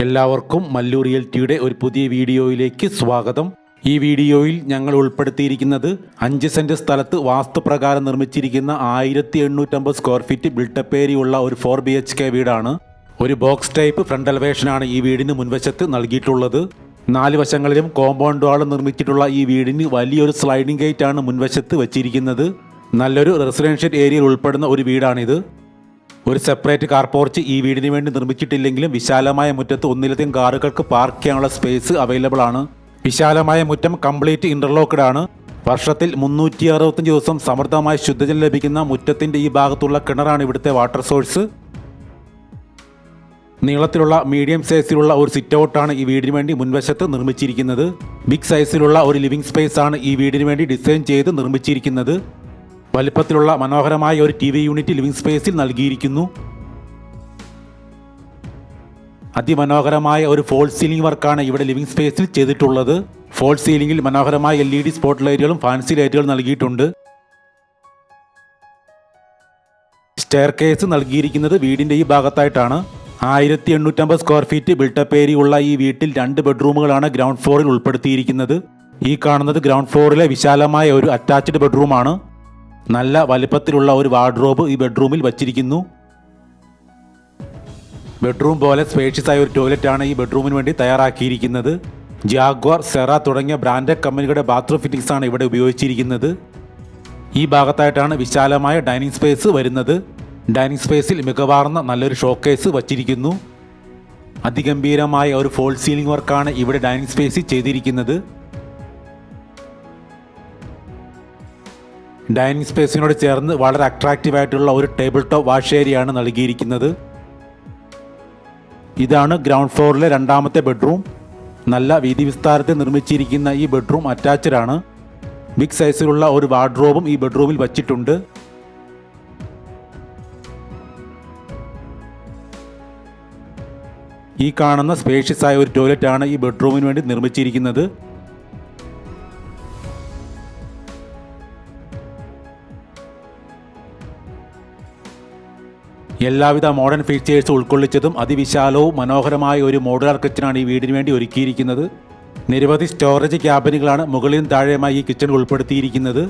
എല്ലാവർക്കും മല്ലു റിയൽറ്റിയുടെ ഒരു പുതിയ വീഡിയോയിലേക്ക് സ്വാഗതം. ഈ വീഡിയോയിൽ ഞങ്ങൾ ഉൾപ്പെടുത്തിയിരിക്കുന്നത് 5 സെന്റ് സ്ഥലത്ത് വാസ്തുപ്രകാരം നിർമ്മിച്ചിരിക്കുന്ന 1850 സ്ക്വയർ ഫീറ്റ് ബിൽട്ടപ്പ് ഏരിയയുള്ള ഒരു 4 BHK വീടാണ്. ഒരു ബോക്സ് ടൈപ്പ് ഫ്രണ്ട് എലവേഷനാണ് ഈ വീടിന് മുൻവശത്ത് നൽകിയിട്ടുള്ളത്. 4 വശങ്ങളിലും കോമ്പൗണ്ട് വാൾ നിർമ്മിച്ചിട്ടുള്ള ഈ വീടിന് വലിയൊരു സ്ലൈഡിംഗ് ഗേറ്റ് ആണ് മുൻവശത്ത് വെച്ചിരിക്കുന്നത്. നല്ലൊരു റെസിഡൻഷ്യൽ ഏരിയയിൽ ഉൾപ്പെടുന്ന ഒരു വീടാണിത്. ഒരു സെപ്പറേറ്റ് കാർ പോർച്ച് ഈ വീടിന് വേണ്ടി നിർമ്മിച്ചിട്ടില്ലെങ്കിലും വിശാലമായ മുറ്റത്ത് ഒന്നിലധികം കാറുകൾക്ക് പാർക്ക് ചെയ്യാനുള്ള സ്പേസ് അവൈലബിൾ ആണ്. വിശാലമായ മുറ്റം കംപ്ലീറ്റ് ഇന്റർലോക്ക്ഡ് ആണ്. വർഷത്തിൽ 365 ദിവസം സമൃദ്ധമായ ശുദ്ധജലം ലഭിക്കുന്ന മുറ്റത്തിന്റെ ഈ ഭാഗത്തുള്ള കിണറാണ് ഇവിടുത്തെ വാട്ടർ സോഴ്സ്. നീളത്തിലുള്ള മീഡിയം സൈസിലുള്ള ഒരു സിറ്റ് ഔട്ടാണ് ഈ വീടിന് വേണ്ടി മുൻവശത്ത് നിർമ്മിച്ചിരിക്കുന്നത്. ബിഗ് സൈസിലുള്ള ഒരു ലിവിംഗ് സ്പേസ് ആണ് ഈ വീടിന് വേണ്ടി ഡിസൈൻ ചെയ്ത് നിർമ്മിച്ചിരിക്കുന്നത്. വലിപ്പത്തിലുള്ള മനോഹരമായ ഒരു TV യൂണിറ്റ് ലിവിംഗ് സ്പേസിൽ നൽകിയിരിക്കുന്നു. അതിമനോഹരമായ ഒരു ഫോൾ സീലിംഗ് വർക്കാണ് ഇവിടെ ലിവിംഗ് സ്പേസിൽ ചെയ്തിട്ടുള്ളത്. ഫോൾ സീലിംഗിൽ മനോഹരമായ LED സ്പോട്ട് ലൈറ്റുകളും ഫാൻസി ലൈറ്റുകളും നൽകിയിട്ടുണ്ട്. സ്റ്റെയർ കേസ് നൽകിയിരിക്കുന്നത് വീടിന്റെ ഈ ഭാഗത്തായിട്ടാണ്. 1850 സ്ക്വയർ ഫീറ്റ് ബിൽട്ടപ്പ് ഏരിയ ഉള്ള ഈ വീട്ടിൽ 2 ബെഡ്റൂമുകളാണ് ഗ്രൗണ്ട് ഫ്ലോറിൽ ഉൾപ്പെടുത്തിയിരിക്കുന്നത്. ഈ കാണുന്നത് ഗ്രൗണ്ട് ഫ്ലോറിലെ വിശാലമായ ഒരു അറ്റാച്ച്ഡ് ബെഡ്റൂമാണ്. നല്ല വലിപ്പത്തിലുള്ള ഒരു വാർഡ്രോബ് ഈ ബെഡ്റൂമിൽ വച്ചിരിക്കുന്നു. ബെഡ്റൂം പോലെ സ്പേഷ്യസ് ആയ ഒരു ടോയ്ലറ്റ് ആണ് ഈ ബെഡ്റൂമിന് വേണ്ടി തയ്യാറാക്കിയിരിക്കുന്നത്. ജാഗ്വാർ, സെറ തുടങ്ങിയ ബ്രാൻഡഡ് കമ്പനികളുടെ ബാത്റൂം ഫിറ്റിംഗ്സ് ആണ് ഇവിടെ ഉപയോഗിച്ചിരിക്കുന്നത്. ഈ ഭാഗത്തായിട്ടാണ് വിശാലമായ ഡൈനിങ് സ്പേസ് വരുന്നത്. ഡൈനിങ് സ്പേസിൽ മികവാർന്ന നല്ലൊരു ഷോക്കേസ് വച്ചിരിക്കുന്നു. അതിഗംഭീരമായ ഒരു ഫോൾ സീലിംഗ് വർക്കാണ് ഇവിടെ ഡൈനിങ് സ്പേസിൽ ചെയ്തിരിക്കുന്നത്. ഡൈനിങ് സ്പേസിനോട് ചേർന്ന് വളരെ അട്രാക്റ്റീവ് ആയിട്ടുള്ള ഒരു ടേബിൾ ടോപ്പ് വാഷ് ഏരിയയാണ് നൽകിയിരിക്കുന്നത്. ഇതാണ് ഗ്രൗണ്ട് ഫ്ലോറിലെ 2ാമത്തെ ബെഡ്റൂം. നല്ല വീതി വിസ്താരത്തിൽ നിർമ്മിച്ചിരിക്കുന്ന ഈ ബെഡ്റൂം അറ്റാച്ച്ഡ് ആണ്. ബിഗ് സൈസിലുള്ള ഒരു വാർഡ്രോബും ഈ ബെഡ്റൂമിൽ വച്ചിട്ടുണ്ട്. ഈ കാണുന്ന സ്പേഷ്യസ് ആയ ഒരു ടോയ്ലറ്റ് ആണ് ഈ ബെഡ്റൂമിന് വേണ്ടി നിർമ്മിച്ചിരിക്കുന്നത്. എല്ലാവിധ മോഡേൺ ഫീച്ചേഴ്സ് ഉൾക്കൊള്ളിച്ചതും അതിവിശാലവും മനോഹരമായ ഒരു മോഡുലാർ കിച്ചണാണ് ഈ വീടിന് വേണ്ടി ഒരുക്കിയിരിക്കുന്നത്. നിരവധി സ്റ്റോറേജ് ക്യാബിനുകളാണ് മുകളിലും താഴെയുമായി ഈ കിച്ചണിൽ ഉൾപ്പെടുത്തിയിരിക്കുന്നത്.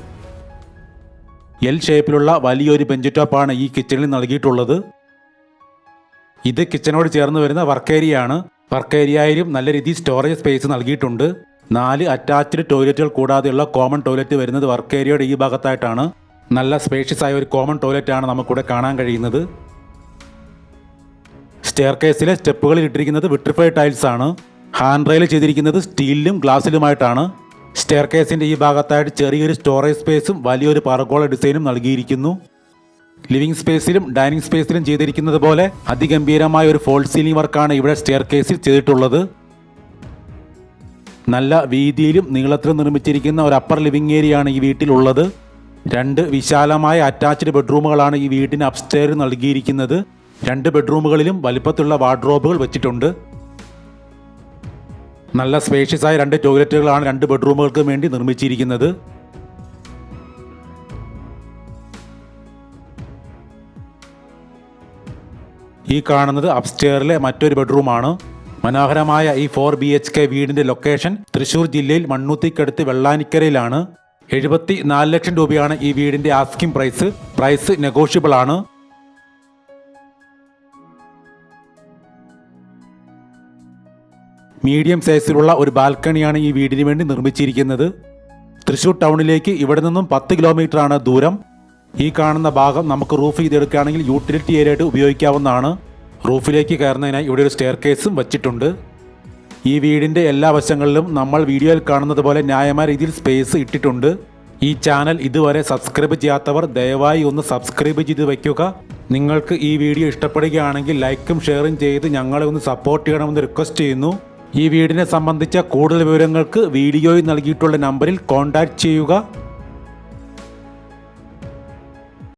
L ഷേപ്പിലുള്ള വലിയൊരു ബെഞ്ച് ടോപ്പാണ് ഈ കിച്ചണിൽ നൽകിയിട്ടുള്ളത്. ഇത് കിച്ചണോട് ചേർന്ന് വരുന്ന വർക്ക് ഏരിയ ആണ്. വർക്ക് ഏരിയയിലും നല്ല രീതിയിൽ സ്റ്റോറേജ് സ്പേസ് നൽകിയിട്ടുണ്ട്. 4 അറ്റാച്ച്ഡ് ടോയ്ലറ്റുകൾ കൂടാതെയുള്ള കോമൺ ടോയ്ലറ്റ് വരുന്നത് വർക്ക് ഏരിയയുടെ ഈ ഭാഗത്തായിട്ടാണ്. നല്ല സ്പേഷ്യസ് ആയ ഒരു കോമൺ ടോയ്ലറ്റ് ആണ് നമുക്കിവിടെ കാണാൻ കഴിയുന്നത്. സ്റ്റെയർ കേസിലെ സ്റ്റെപ്പുകളിൽ ഇട്ടിരിക്കുന്നത് വിട്രിഫൈഡ് ടൈൽസ് ആണ്. ഹാൻഡ് റെയിൽ ചെയ്തിരിക്കുന്നത് സ്റ്റീലിലും ഗ്ലാസിലുമായിട്ടാണ്. സ്റ്റെയർ കേസിന്റെ ഈ ഭാഗത്തായിട്ട് ചെറിയൊരു സ്റ്റോറേജ് സ്പേസും വലിയൊരു പർഗോള ഡിസൈനും നൽകിയിരിക്കുന്നു. ലിവിംഗ് സ്പേസിലും ഡൈനിങ് സ്പേസിലും ചെയ്തിരിക്കുന്നത് പോലെ അതിഗംഭീരമായ ഒരു ഫോൾ സീലിംഗ് വർക്കാണ് ഇവിടെ സ്റ്റെയർ കേസിൽ ചെയ്തിട്ടുള്ളത്. നല്ല വീതിയിലും നീളത്തിലും നിർമ്മിച്ചിരിക്കുന്ന ഒരു അപ്പർ ലിവിംഗ് ഏരിയ ആണ് ഈ വീട്ടിലുള്ളത്. 2 വിശാലമായ അറ്റാച്ച്ഡ് ബെഡ്റൂമുകളാണ് ഈ വീടിന് അപ്സ്റ്റെയർ നൽകിയിരിക്കുന്നത്. 2 ബെഡ്റൂമുകളിലും വലിപ്പത്തിലുള്ള വാർഡ്രോബുകൾ വെച്ചിട്ടുണ്ട്. നല്ല സ്പേഷ്യസ് ആയ 2 ടോയ്ലറ്റുകളാണ് 2 ബെഡ്റൂമുകൾക്ക് വേണ്ടി നിർമ്മിച്ചിരിക്കുന്നത്. ഈ കാണുന്നത് അപ്സ്റ്റെയറിലെ മറ്റൊരു ബെഡ്റൂമാണ്. മനോഹരമായ ഈ 4 BHK വീടിന്റെ ലൊക്കേഷൻ തൃശൂർ ജില്ലയിൽ മണ്ണുത്തിക്കടുത്ത് വെള്ളാനിക്കരയിലാണ്. 74 ലക്ഷം രൂപയാണ് ഈ വീടിന്റെ ആസ്കിംഗ് പ്രൈസ്. പ്രൈസ് നെഗോഷ്യബിൾ ആണ്. മീഡിയം സൈസിലുള്ള ഒരു ബാൽക്കണിയാണ് ഈ വീടിന് വേണ്ടി നിർമ്മിച്ചിരിക്കുന്നത്. തൃശൂർ ടൗണിലേക്ക് ഇവിടെ നിന്നും 10 കിലോമീറ്ററാണ് ദൂരം. ഈ കാണുന്ന ഭാഗം നമുക്ക് റൂഫ് ചെയ്തെടുക്കുകയാണെങ്കിൽ യൂട്ടിലിറ്റി ഏരിയ ആയിട്ട് ഉപയോഗിക്കാവുന്നതാണ്. റൂഫിലേക്ക് കയറുന്നതിനായി ഇവിടെ ഒരു സ്റ്റെയർ കേസും വച്ചിട്ടുണ്ട്. ഈ വീടിൻ്റെ എല്ലാ വശങ്ങളിലും നമ്മൾ വീഡിയോയിൽ കാണുന്നത് പോലെ ന്യായമായ രീതിയിൽ സ്പേസ് ഇട്ടിട്ടുണ്ട്. ഈ ചാനൽ ഇതുവരെ സബ്സ്ക്രൈബ് ചെയ്യാത്തവർ ദയവായി ഒന്ന് സബ്സ്ക്രൈബ് ചെയ്ത് വയ്ക്കുക. നിങ്ങൾക്ക് ഈ വീഡിയോ ഇഷ്ടപ്പെടുകയാണെങ്കിൽ ലൈക്കും ഷെയറും ചെയ്ത് ഞങ്ങളെ ഒന്ന് സപ്പോർട്ട് ചെയ്യണമെന്ന് റിക്വസ്റ്റ് ചെയ്യുന്നു. ഈ വീടിനെ സംബന്ധിച്ച കൂടുതൽ വിവരങ്ങൾക്ക് വീഡിയോയിൽ നൽകിയിട്ടുള്ള നമ്പറിൽ കോൺടാക്റ്റ് ചെയ്യുക.